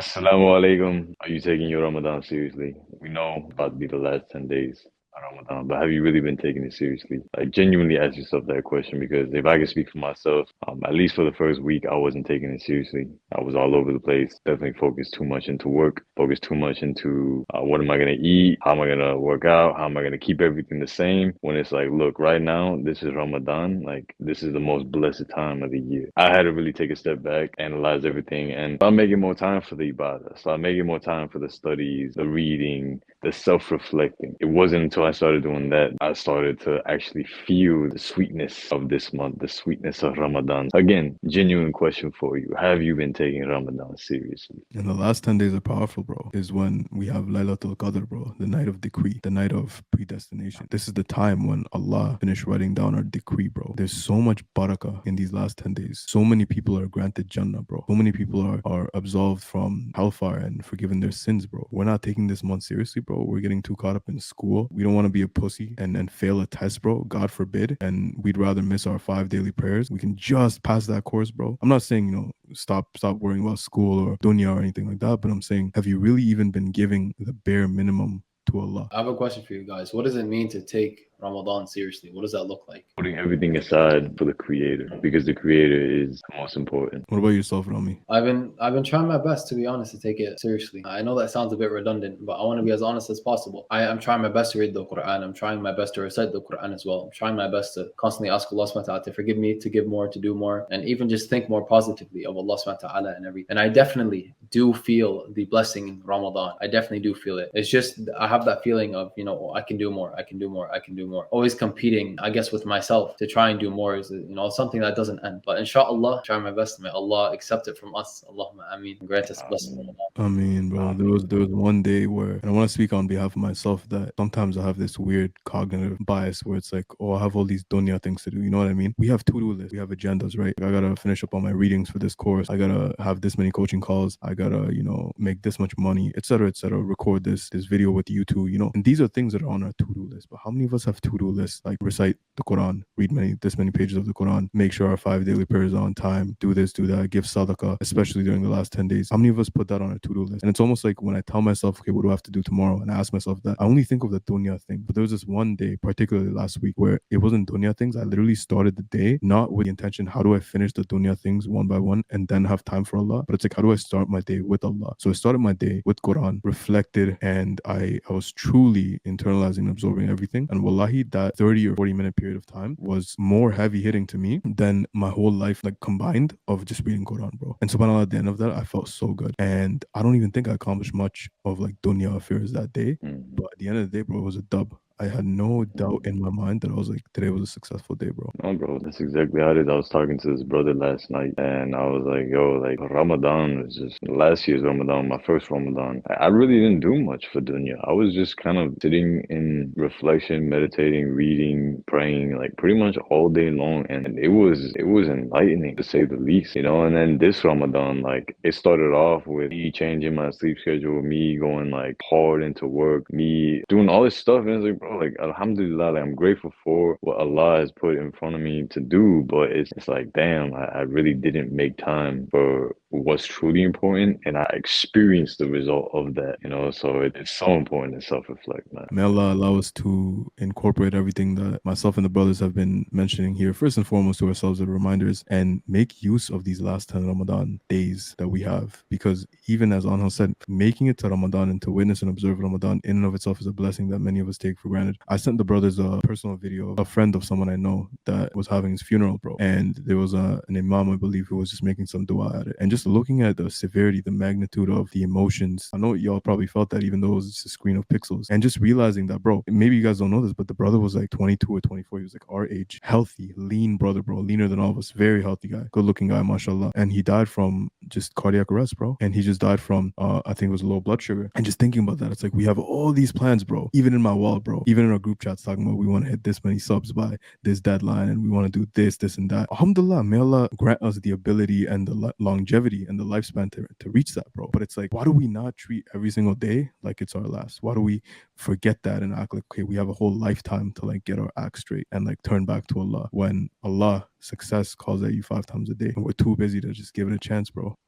Assalamu alaikum. Are you taking your Ramadan seriously? We know about to be the last 10 days of Ramadan, but have you really been taking it seriously? Like, genuinely ask yourself that question because if I can speak for myself, at least for the first week, I wasn't taking it seriously. I was all over the place, definitely focused too much into work, focused too much into what am I going to eat? How am I going to work out? How am I going to keep everything the same? When it's like, look, right now, this is Ramadan. Like, this is the most blessed time of the year. I had to really take a step back, analyze everything, and start making more time for the ibadah, start making more time for the studies, the reading, the self-reflecting. It wasn't until I started doing that I started to actually feel the sweetness of this month, the sweetness of Ramadan. Again, genuine question for you. Have you been taking Ramadan seriously? And the last 10 days are powerful, bro. Is when we have Laylatul Qadr, bro, the night of decree, the night of predestination. This is the time when Allah finished writing down our decree, bro. There's so much barakah in these last 10 days. So many people are granted Jannah, bro. So many people are absolved from hellfire and forgiven their sins, bro. We're not taking this month seriously, bro. We're getting too caught up in school. We don't want to be a pussy and fail a test, bro. God forbid. And we'd rather miss our 5 daily prayers. We can just pass that course, bro. I'm not saying, stop worrying about school or dunya or anything like that. But I'm saying, have you really even been giving the bare minimum to Allah? I have a question for you guys. What does it mean to take Ramadan seriously? What does that look like? Putting everything aside for the Creator because the Creator is the most important. What about yourself, Rami? I've been trying my best, to be honest, to take it seriously. I know that sounds a bit redundant, but I want to be as honest as possible. I'm trying my best to read the Quran. I'm trying my best to recite the Quran as well. I'm trying my best to constantly ask Allah subhanahu wa ta'ala to forgive me, to give more, to do more, and even just think more positively of Allah subhanahu wa ta'ala and everything. And I definitely do feel the blessing in Ramadan. I definitely do feel it. It's just I have that feeling of, oh, I can do more, I can do more, I can do more. Always competing, I guess, with myself to try and do more is, something that doesn't end. But inshallah, try my best. May Allah accept it from us. Allahumma ameen. Grant us blessing Ramadan. I mean, bro, there was one day where, and I want to speak on behalf of myself, that sometimes I have this weird cognitive bias where it's like, oh, I have all these dunya things to do. You know what I mean? We have to-do lists, we have agendas, right? I gotta finish up on my readings for this course. I gotta have this many coaching calls. I gotta, make this much money, etc., etc. Record this video with you two, and these are things that are on our to-do list. But how many of us have to-do lists like recite the Quran, read this many pages of the Quran, make sure our 5 daily prayers are on time, do this, do that, give sadaqah, especially during the last 10 days. How many of us put that on our to-do list? And it's almost like when I tell myself, okay, what do I have to do tomorrow? And I ask myself that, I only think of the dunya thing. But there was this one day, particularly last week, where it wasn't dunya things. I literally started the day not with the intention, how do I finish the dunya things one by one and then have time for Allah? But it's like, how do I start my day with Allah? So I started my day with Quran, reflected, and I was truly internalizing and absorbing everything. And wallahi, that 30 or 40-minute period of time was more heavy hitting to me than my whole life, like combined, of just reading Quran, bro. And subhanAllah, at the end of that, I felt so good. And I don't even think I accomplished much of like dunya affairs that day. Mhm. But at the end of the day, bro, it was a dub. I had no doubt in my mind that I was like, today was a successful day, bro. No, bro, that's exactly how it is. I was talking to this brother last night, and I was like, yo, like, Ramadan was just last year's Ramadan, my first Ramadan. I really didn't do much for dunya. I was just kind of sitting in reflection, meditating, reading, praying, like pretty much all day long. And it was enlightening to say the least, And then this Ramadan, like, it started off with me changing my sleep schedule, me going like hard into work, me doing all this stuff. And it's like, bro, like, Alhamdulillah, like, I'm grateful for what Allah has put in front of me to do, but it's like, damn, I really didn't make time for what's truly important, and I experienced the result of that, so it's so important to self-reflect, man. May Allah allow us to incorporate everything that myself and the brothers have been mentioning here, first and foremost to ourselves as reminders, and make use of these last 10 Ramadan days that we have. Because even as Anghel said, making it to Ramadan and to witness and observe Ramadan in and of itself is a blessing that many of us take for granted. I sent the brothers a personal video of a friend of someone I know that was having his funeral, bro. And there was an imam, I believe, who was just making some dua at it. And just looking at the severity, the magnitude of the emotions, I know y'all probably felt that even though it was just a screen of pixels. And just realizing that, bro, maybe you guys don't know this, but the brother was like 22 or 24. He was like our age, healthy, lean brother, bro, leaner than all of us, very healthy guy, good looking guy, mashallah. And he died from just cardiac arrest, bro. And he just died from, I think it was low blood sugar. And just thinking about that, it's like we have all these plans, bro, even in my wall, bro, even in our group chats talking about we want to hit this many subs by this deadline and we want to do this and that. Alhamdulillah, may Allah grant us the ability and the longevity and the lifespan to reach that, bro. But it's like, why do we not treat every single day like it's our last? Why do we forget that and act like, okay, we have a whole lifetime to like get our act straight and like turn back to Allah, when Allah, success, calls at you 5 times a day and we're too busy to just give it a chance, bro?